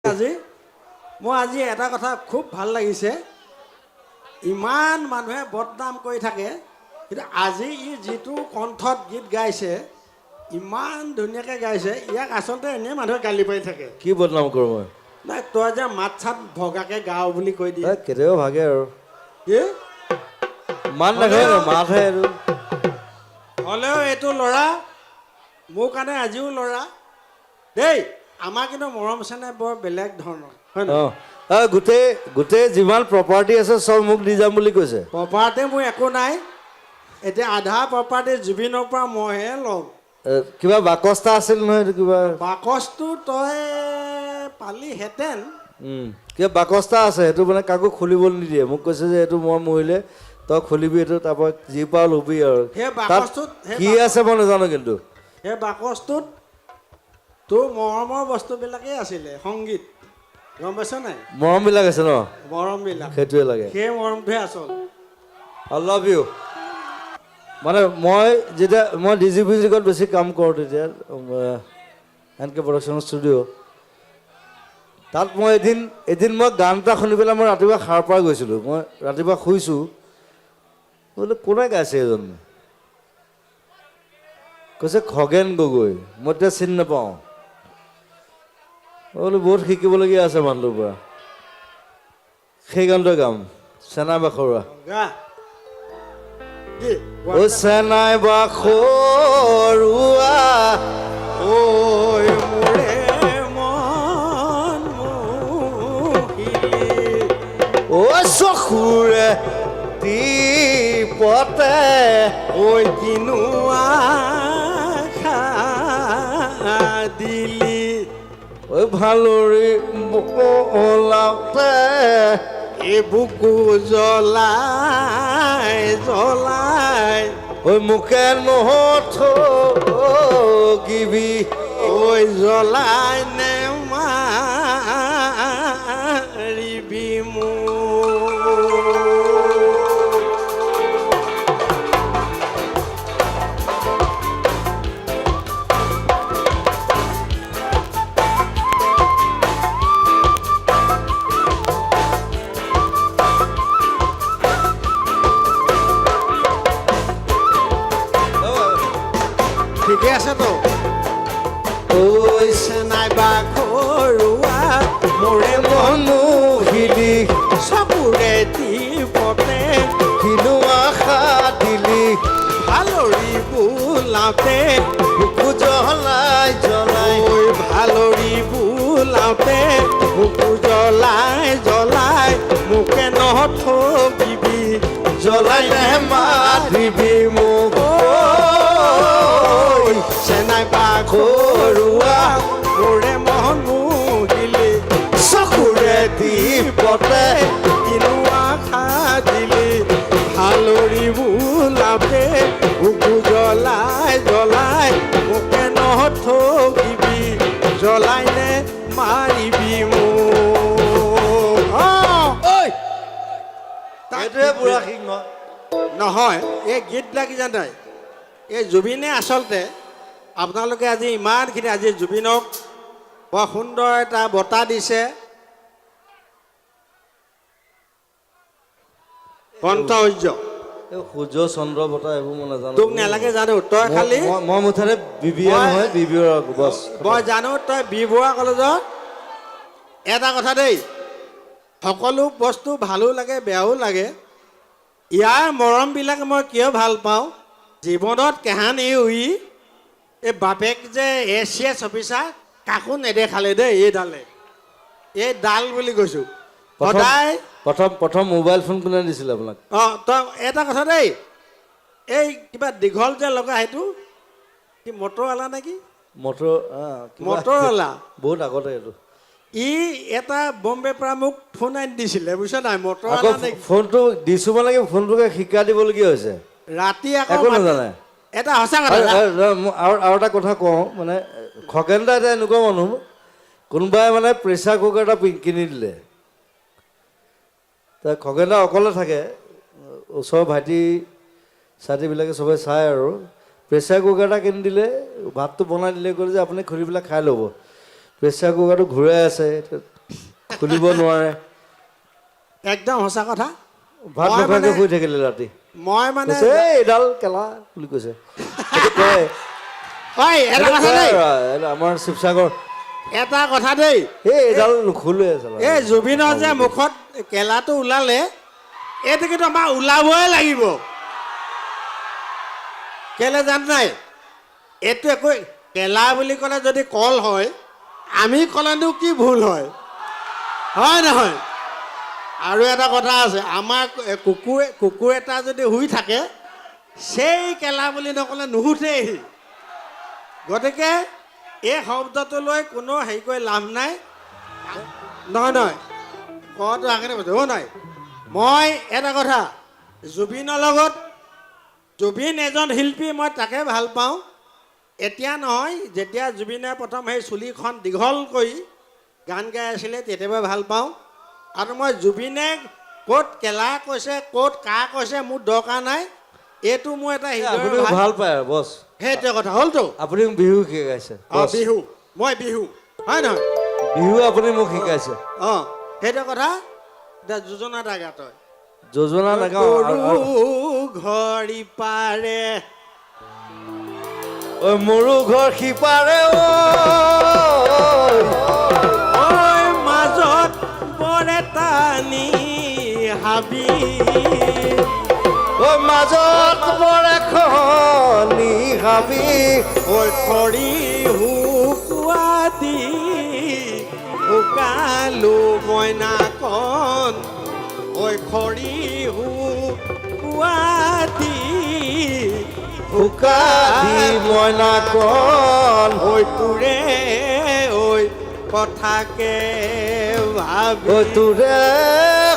আজি এটা কথা খুব ভাল লাগিছে ইমান মানুহে বদনাম কৰি থাকে কিন্তু আজি ই যিটো কণ্ঠত গীত গাইছে ইমান ধুনীয়াকৈ গাইছে ইয়াক আচলতে এনে মানুহে গালি পাৰি থাকে কি বদনাম কৰোঁ মই নাই তই যে মাত চাত ভগাকৈ গাওঁ বুলি কৈ দিয়ে কেতিয়াবা ভাগে আৰু কি মান নাখায় আৰু মাতহে আৰু হ'লেও এইটো ল'ৰা মোৰ কাৰণে আজিও ল'ৰা দেই আমাৰ কিন্তু মৰম চেনেহ বৰ বেলেগ ধৰণৰ হয় নহয় গোটেই যিমান প্ৰপাৰ্টি আছে চব মোক দি যাম বুলি কৈছে প্ৰপাৰ্টি মোৰ একো নাই এতিয়া আধা প্ৰপাৰ্টি জুবিনৰ পৰা মইহে ল'ম কিবা বাকচটা আছিল নহয় এইটো কিবা বাকচটো তই পালিহেঁতেন কিবা বাকচটা আছে সেইটো মানে কাকো খুলিবলৈ নিদিয়ে মোক কৈছে যে এইটো মই মৰিলে তই খুলিবি এইটো তাৰপৰা যি পাওঁ ল'বি আৰু সেই বাকচটোত কি আছে মই নাজানো কিন্তু সেই বাকচটোত তোৰ মৰমৰ বস্তুবিলাকেই আছিলে সংগীত গম পাইছ নাই মৰমবিলাক আছে ন মৰমবিলাক সেইটোৱে লাগে সেই মৰমটোহে আচল আই লাভ ইউ মানে মই যেতিয়া মই ডি জি মিউজিকত বেছি কাম কৰোঁ তেতিয়া এন কে প্ৰডাকশ্যন ষ্টুডিঅ' তাত মই এদিন মই গান এটা শুনি পেলাই মই ৰাতিপুৱা সাৰ পাই গৈছিলোঁ মই ৰাতিপুৱা শুইছোঁ বোলে কোনে গাইছে এজন কৈছে খগেন গগৈ মই এতিয়া চিনি নাপাওঁ বোলো বহুত শিকিবলগীয়া আছে মানুহটোৰ পৰা সেই গানটোৱে গাম চেনাই বাখৰুৱা ও চেনাই বাখৰুৱা ঐ মোৰে মন মুহিলি ও চকুৰে টিপতে ঐ কিনুৱা দিলি ঐ ভালৰি ওলাওতে এই বুকু জ্বলাই জ্বলাই ঐ মোকে নথগিবি ঐ জ্বলাই নেমাৰিবি মোক ঠিকে আছে তো ঐ চেনাই বাখৰুৱা মোৰে মন মুহিলি চকুৰে টিপতে কিনো আশা দিলি ভালৰি বোলাওতে বুকু জ্বলাই জ্বলাই ঐ ভালৰি বোলাওতে বুকু জ্বলাই জ্বলাই মোকে নথগিবি জ্বলাই নেমাৰিবি মোক চেনাই বাখৰুৱা মোৰে মন মুহিলি চকুৰে টিপতে কিনো আশা দিলি ভালৰি বোলাওতে বুকু জ্বলাই জ্বলাই মোকে নথগিবি জ্বলাই নে মাৰিবি মোক সেইটোৱে বুঢ়া সিংহ নহয় এই গীতবিলাক কি জানে এই জুবিনে আচলতে আপোনালোকে আজি ইমানখিনি আজি জুবিনক বৰ সুন্দৰ এটা বঁটা দিছে কণ্ঠসূৰ্য সূৰ্য চন্দ্ৰ বঁটা এইবোৰ মই নাজানো তোক নালাগে জানো তই খালি মই মুঠতে বিবিয়া নহয় বিবিৰ বছ মই জানো তই বি বৰুৱা কলেজত এটা কথা দেই সকলো বস্তু ভালো লাগে বেয়াও লাগে ইয়াৰ মৰমবিলাক মই কিয় ভাল পাওঁ জীৱনত কেহানি উই এই বাপেক যে এছিয়াছ অফিচাৰ কাকো নেদেখালে দেই এইডালে এই ডাল বুলি কৈছোঁ সদায় প্ৰথম মোবাইল ফোন কোনে দিছিলে আপোনাক অঁ তই এটা কথা দেই এই কিবা দীঘল যে লগা সেইটো কি মটৰৱালা নেকি মটৰৱালা বহুত আগতে এইটো ই এটা বম্বেৰ পৰা মোক ফোন আনি দিছিলে বুজিছা নাই মটৰৱালা নেকি ফোনটো দিছোঁ মানে কি ফোনটোকে শিকাই দিবলগীয়া হৈছে ৰাতি একো আকৌ নাজানে এটা সঁচা কথা আৰু এটা কথা কওঁ মানে খগেন দা এটা এনেকুৱা মানুহ কোনোবাই মানে প্ৰেছাৰ কুকাৰ এটা কিনি দিলে খগেন দা অকলে থাকে ওচৰৰ ভাইটি চাইটিবিলাকে চবে চায় আৰু প্ৰেছাৰ কুকাৰ এটা কিনি দিলে ভাতটো বনাই দিলে ক'লে যে আপুনি খুলি পেলাই খাই ল'ব প্ৰেছাৰ কুকাৰটো ঘূৰাই আছে খুলিব নোৱাৰে একদম সঁচা কথা ভাত মই নোখোৱাকৈ মানে- শুই থাকিলে ৰাতি মই মানে কৈছে এই এডাল কেলা বুলি কৈছে সেইটো কয় ঐ এটা সেইটো কথা কয় দেই আৰু, এইটো আমাৰ শিৱসাগৰ এটা কথা দেই এই এডাল নুখোলোৱে চালা এই জুবিনৰ যে মুখত কেলাটো ওলালে এইটো কিন্তু আমাৰ ওলাবই লাগিব কেলে জান নাই এইটো একো কেলা বুলি ক'লে যদি কল হয় আমি ক'লেনো কি ভুল হয় হয় নহয় আৰু এটা কথা আছে আমাৰ কুকুৰ এটা যদি শুই থাকে সেই কেলা বুলি নক'লে নুশুঠেই গতিকে এই শব্দটো লৈ কোনো হেৰি কৰি লাভ নাই নহয় কওঁতো আগতে কৈছোঁ নহয় মই এটা কথা জুবিনৰ লগত জুবিন এজন শিল্পী মই তাকে ভাল পাওঁ এতিয়া নহয় যেতিয়া জুবিনে প্ৰথম সেই চুলিখন দীঘল কৰি গান গাই আছিলে তেতিয়াবা ভাল পাওঁ আৰু মই জুবিনে ক'ত কেলা কৈছে ক'ত কা কৈছে মোৰ দৰকাৰ নাই এইটো মোৰ এটা আপুনি হৃদয়ৰ ভাল পায় আৰু বছ সেইটোৱে কথা হ'লতো আপুনি বিহু শিকাইছে অঁ বিহু মই বিহু হয় নহয় বিহু আপুনি মোক শিকাইছে অঁ সেইটো কথা এতিয়া যোজনা এটা গা তই যোজনা নাগাওঁ ঘড়ী পাৰে ঐ মোৰো ঘৰ সিপাৰে ঐ মাজত পৰে টানি হাবি ঐ মাজত পৰে খনি হাবি ঐ খৰি শুকুৱা দি শুকালো মইনাকণ ঐ খৰি শুকুৱা দি শুকালি মইনা কল ঐ তোৰে ঐ কথাকে ভাবি ঐ তোৰে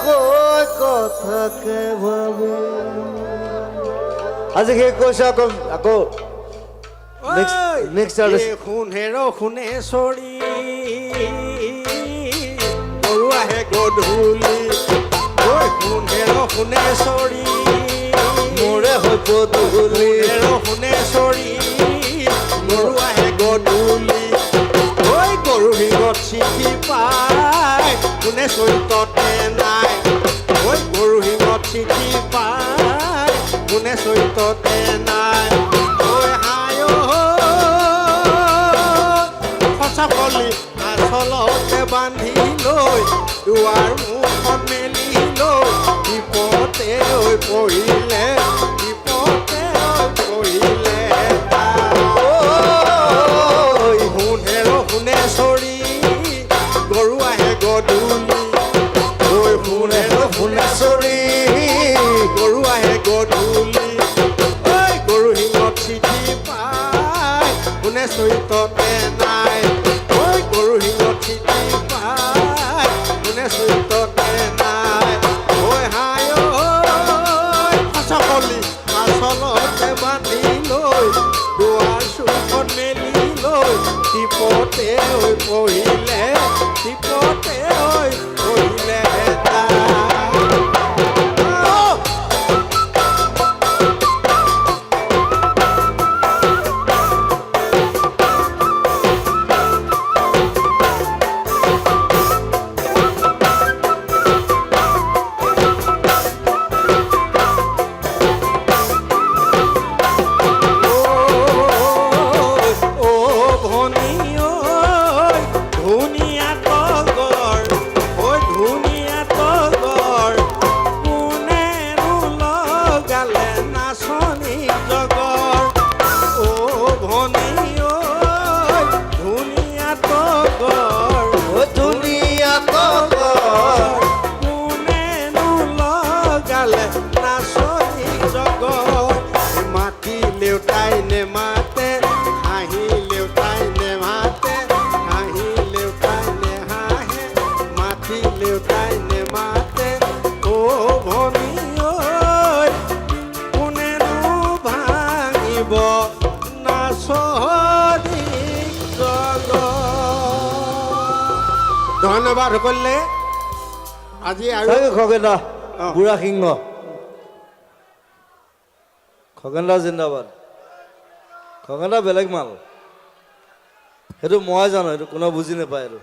কৈ কথাকে ভাবি আজি সেই কৈছে আকৌ next artist. শুনেৰ শুনেশ্বৰী গৰু আহে গধূলি ঐ শুনেৰ শুনেশ্বৰী মোৰে হৈ পদূলি শুনেৰ শুনেশ্বৰী গৰু আহে গধূলি ঐ গৰু শিঙত চিঠি পাই কোনে চৰিততে নাই ঐ গৰু শিঙত চিঠি পাই কোনে চৰিততে নাই ঐ হায় সঁচাকলি আচলতে বান্ধি লৈ দুৱাৰ মুখত মেলি লৈ বিপদে হৈ পৰিলে বিপদে হৈ পৰিলে শুনেৰ শুনেশ্বৰী গৰু আহে গধূলি ঐ শুনেৰ শুনেশ্বৰী গৰু আহে গধূলি ঐ গৰু শিঙত চিঠি পাই কোনে চৰিততে নাই ঐ গৰু শিঙত চিঠি পাই কোনে চৰিততে নাই ঐ হায় সঁচাকলি আচলতে বান্ধি লৈ দুৱাৰ চুকত মেলি লৈ টিপতে হৈ পঢ়িলে টিপতে হৈ পঢ়িলে ধন্যবাদ সকলে আজি আৰু খগেন দা অ। বুঢ়া সিংহ খগেন দা জিন্দাবাদ খগেন দা বেলেগ মাল সেইটো মই জানো সেইটো কোনেও বুজি নাপায় এইটো